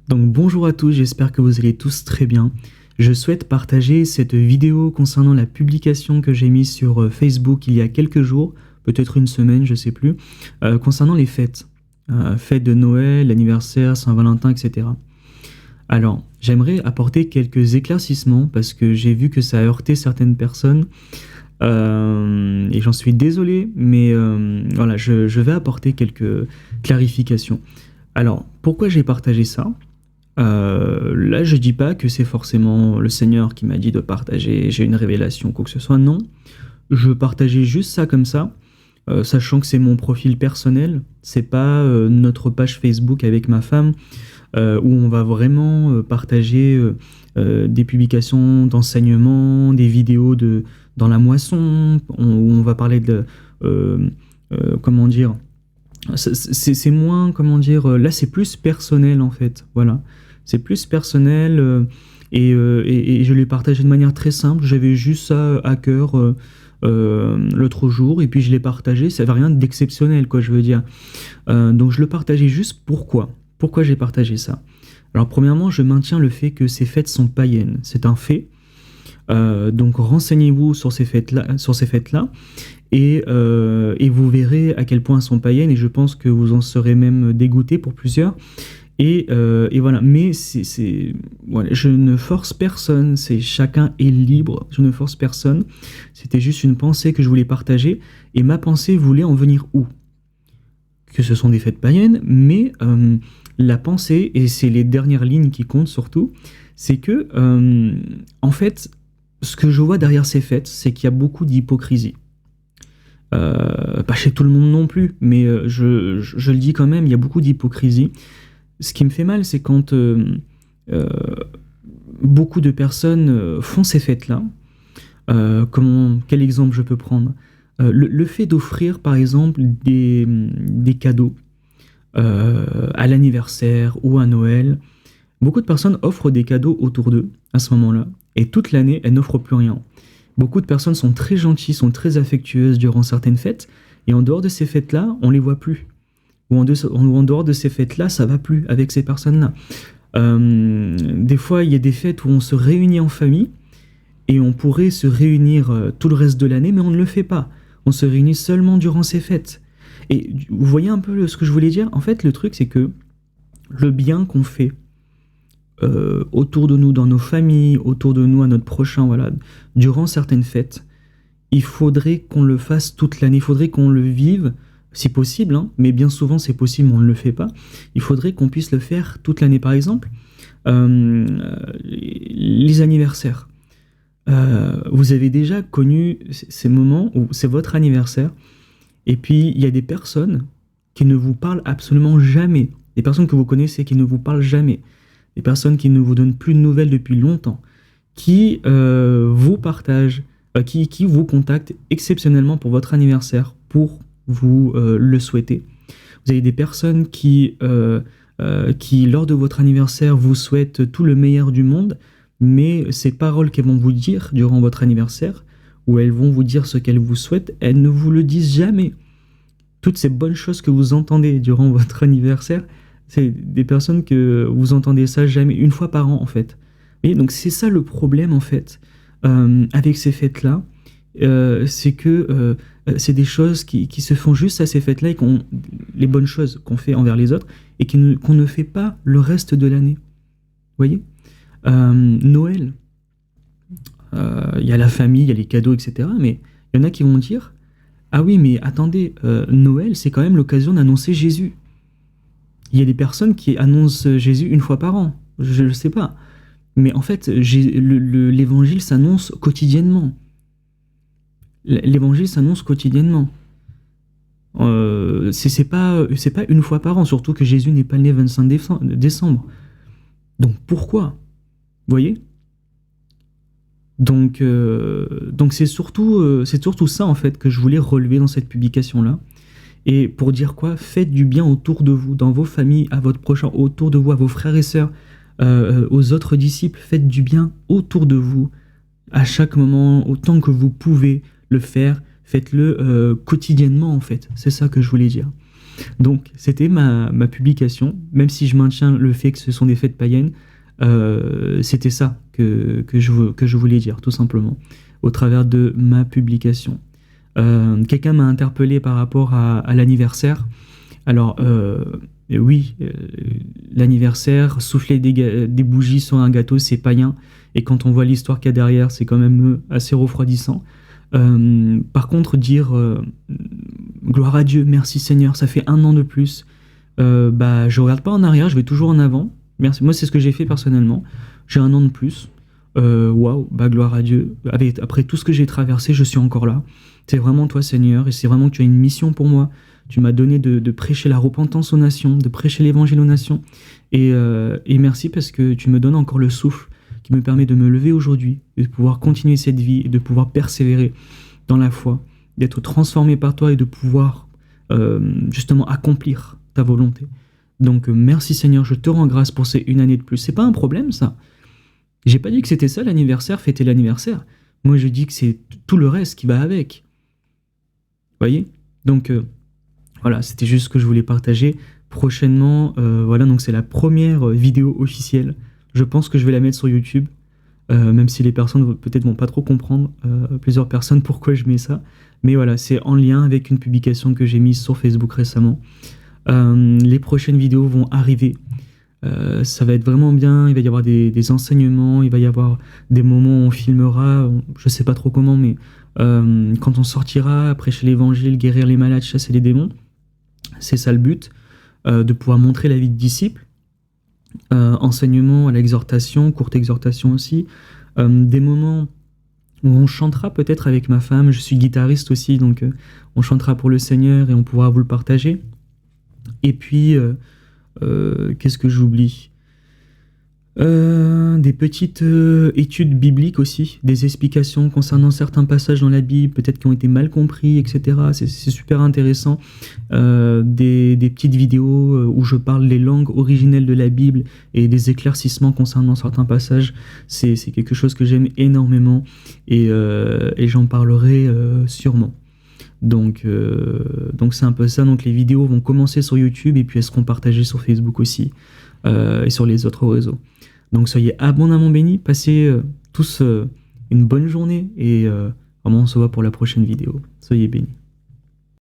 Donc bonjour à tous, j'espère que vous allez tous très bien. Je souhaite partager cette vidéo concernant la publication que j'ai mise sur Facebook il y a quelques jours, peut-être une semaine, je sais plus, concernant les fêtes. Fêtes de Noël, anniversaire, Saint-Valentin, etc. Alors, j'aimerais apporter quelques éclaircissements parce que j'ai vu que ça a heurté certaines personnes et j'en suis désolé, mais voilà, je vais apporter quelques clarifications. Alors, pourquoi j'ai partagé ça ? Là, je dis pas que c'est forcément le Seigneur qui m'a dit de partager, j'ai une révélation, quoi que ce soit. Non, je partageais juste ça comme ça, sachant que c'est mon profil personnel, c'est pas notre page Facebook avec ma femme, où on va vraiment partager des publications d'enseignement, des vidéos dans la moisson, où on va parler de... comment dire... C'est moins, comment dire... Là, c'est plus personnel, en fait, voilà. C'est plus personnel et je l'ai partagé de manière très simple. J'avais juste ça à cœur l'autre jour et puis je l'ai partagé. Ça n'avait rien d'exceptionnel, quoi, je veux dire. Donc je le partageais juste pourquoi. Pourquoi j'ai partagé ça ? Alors premièrement, je maintiens le fait que ces fêtes sont païennes. C'est un fait. Donc renseignez-vous sur ces fêtes-là et vous verrez à quel point elles sont païennes et je pense que vous en serez même dégoûté pour plusieurs. Et voilà, mais voilà, je ne force personne, chacun est libre, je ne force personne, c'était juste une pensée que je voulais partager, et ma pensée voulait en venir où ? Que ce sont des fêtes païennes, mais la pensée, et c'est les dernières lignes qui comptent surtout, c'est que, en fait, ce que je vois derrière ces fêtes, c'est qu'il y a beaucoup d'hypocrisie. Pas chez tout le monde non plus, mais je le dis quand même, il y a beaucoup d'hypocrisie. Ce qui me fait mal, c'est quand beaucoup de personnes font ces fêtes-là. Quel exemple je peux prendre ? Le fait d'offrir, par exemple, des cadeaux à l'anniversaire ou à Noël. Beaucoup de personnes offrent des cadeaux autour d'eux à ce moment-là. Et toute l'année, elles n'offrent plus rien. Beaucoup de personnes sont très gentilles, sont très affectueuses durant certaines fêtes. Et en dehors de ces fêtes-là, on ne les voit plus. Ou en dehors de ces fêtes-là, ça va plus avec ces personnes-là. Des fois, il y a des fêtes où on se réunit en famille et on pourrait se réunir tout le reste de l'année, mais on ne le fait pas. On se réunit seulement durant ces fêtes. Et vous voyez un peu ce que je voulais dire ? En fait, le truc, c'est que le bien qu'on fait autour de nous, dans nos familles, autour de nous, à notre prochain, voilà, durant certaines fêtes, il faudrait qu'on le fasse toute l'année. Il faudrait qu'on le vive si possible, hein, mais bien souvent c'est possible, mais on ne le fait pas. Il faudrait qu'on puisse le faire toute l'année. Par exemple, les anniversaires. Vous avez déjà connu ces moments où c'est votre anniversaire, et puis il y a des personnes qui ne vous parlent absolument jamais. Des personnes que vous connaissez qui ne vous parlent jamais. Des personnes qui ne vous donnent plus de nouvelles depuis longtemps. Qui vous partagent, qui vous contactent exceptionnellement pour votre anniversaire, pour vous le souhaitez. Vous avez des personnes qui, lors de votre anniversaire, vous souhaitent tout le meilleur du monde, mais ces paroles qu'elles vont vous dire durant votre anniversaire, où elles vont vous dire ce qu'elles vous souhaitent, elles ne vous le disent jamais. Toutes ces bonnes choses que vous entendez durant votre anniversaire, c'est des personnes que vous entendez ça jamais, une fois par an en fait. Et donc c'est ça le problème en fait, avec ces fêtes-là. C'est que c'est des choses qui se font juste à ces fêtes-là et les bonnes choses qu'on fait envers les autres et qu'on ne fait pas le reste de l'année. Vous voyez ? Noël, il y a la famille, il y a les cadeaux, etc. Mais il y en a qui vont dire « Ah oui, mais attendez, Noël, c'est quand même l'occasion d'annoncer Jésus. » Il y a des personnes qui annoncent Jésus une fois par an. Je ne sais pas. Mais en fait, l'évangile s'annonce quotidiennement. L'évangile s'annonce quotidiennement. C'est pas une fois par an, surtout que Jésus n'est pas né le 25 décembre. Donc pourquoi ? Vous voyez ? Donc c'est surtout ça en fait que je voulais relever dans cette publication-là. Et pour dire quoi ? Faites du bien autour de vous, dans vos familles, à votre prochain, autour de vous, à vos frères et sœurs, aux autres disciples. Faites du bien autour de vous, à chaque moment, autant que vous pouvez le faire. Faites-le quotidiennement, en fait. C'est ça que je voulais dire. Donc, c'était ma publication, même si je maintiens le fait que ce sont des fêtes païennes, c'était ça que je voulais dire, tout simplement, au travers de ma publication. Quelqu'un m'a interpellé par rapport à l'anniversaire. Alors, oui, l'anniversaire, souffler des bougies sur un gâteau, c'est païen. Et quand on voit l'histoire qu'il y a derrière, c'est quand même assez refroidissant. Par contre, dire gloire à Dieu, merci Seigneur, ça fait 1 an de plus. Je regarde pas en arrière, je vais toujours en avant. Merci. Moi, c'est ce que j'ai fait personnellement. J'ai 1 an de plus. Waouh, gloire à Dieu. Après tout ce que j'ai traversé, je suis encore là. C'est vraiment toi, Seigneur, et c'est vraiment que tu as une mission pour moi. Tu m'as donné de prêcher la repentance aux nations, de prêcher l'évangile aux nations. Et merci parce que tu me donnes encore le souffle qui me permet de me lever aujourd'hui, de pouvoir continuer cette vie et de pouvoir persévérer dans la foi, d'être transformé par toi et de pouvoir justement accomplir ta volonté. Donc merci Seigneur, je te rends grâce pour ces 1 année de plus. C'est pas un problème ça. J'ai pas dit que c'était ça l'anniversaire, fêter l'anniversaire. Moi je dis que c'est tout le reste qui va avec. Voyez? Donc voilà, c'était juste ce que je voulais partager. Prochainement, voilà, donc c'est la première vidéo officielle. Je pense que je vais la mettre sur YouTube, même si les personnes peut-être vont pas trop comprendre, plusieurs personnes, pourquoi je mets ça. Mais voilà, c'est en lien avec une publication que j'ai mise sur Facebook récemment. Les prochaines vidéos vont arriver. Ça va être vraiment bien, il va y avoir des enseignements, il va y avoir des moments où on filmera, je sais pas trop comment, mais quand on sortira, prêcher l'évangile, guérir les malades, chasser les démons, c'est ça le but, de pouvoir montrer la vie de disciple, enseignement à l'exhortation, courte exhortation aussi, des moments où on chantera peut-être avec ma femme, je suis guitariste aussi, donc on chantera pour le Seigneur et on pourra vous le partager. Et puis, qu'est-ce que j'oublie ? Des petites études bibliques aussi, des explications concernant certains passages dans la Bible, peut-être qui ont été mal compris, etc. C'est super intéressant. Des petites vidéos où je parle les langues originelles de la Bible et des éclaircissements concernant certains passages. C'est quelque chose que j'aime énormément et j'en parlerai sûrement. Donc c'est un peu ça. Donc les vidéos vont commencer sur YouTube et puis elles seront partagées sur Facebook aussi et sur les autres réseaux. Donc soyez abondamment bénis, passez tous une bonne journée et vraiment on se voit pour la prochaine vidéo. Soyez bénis.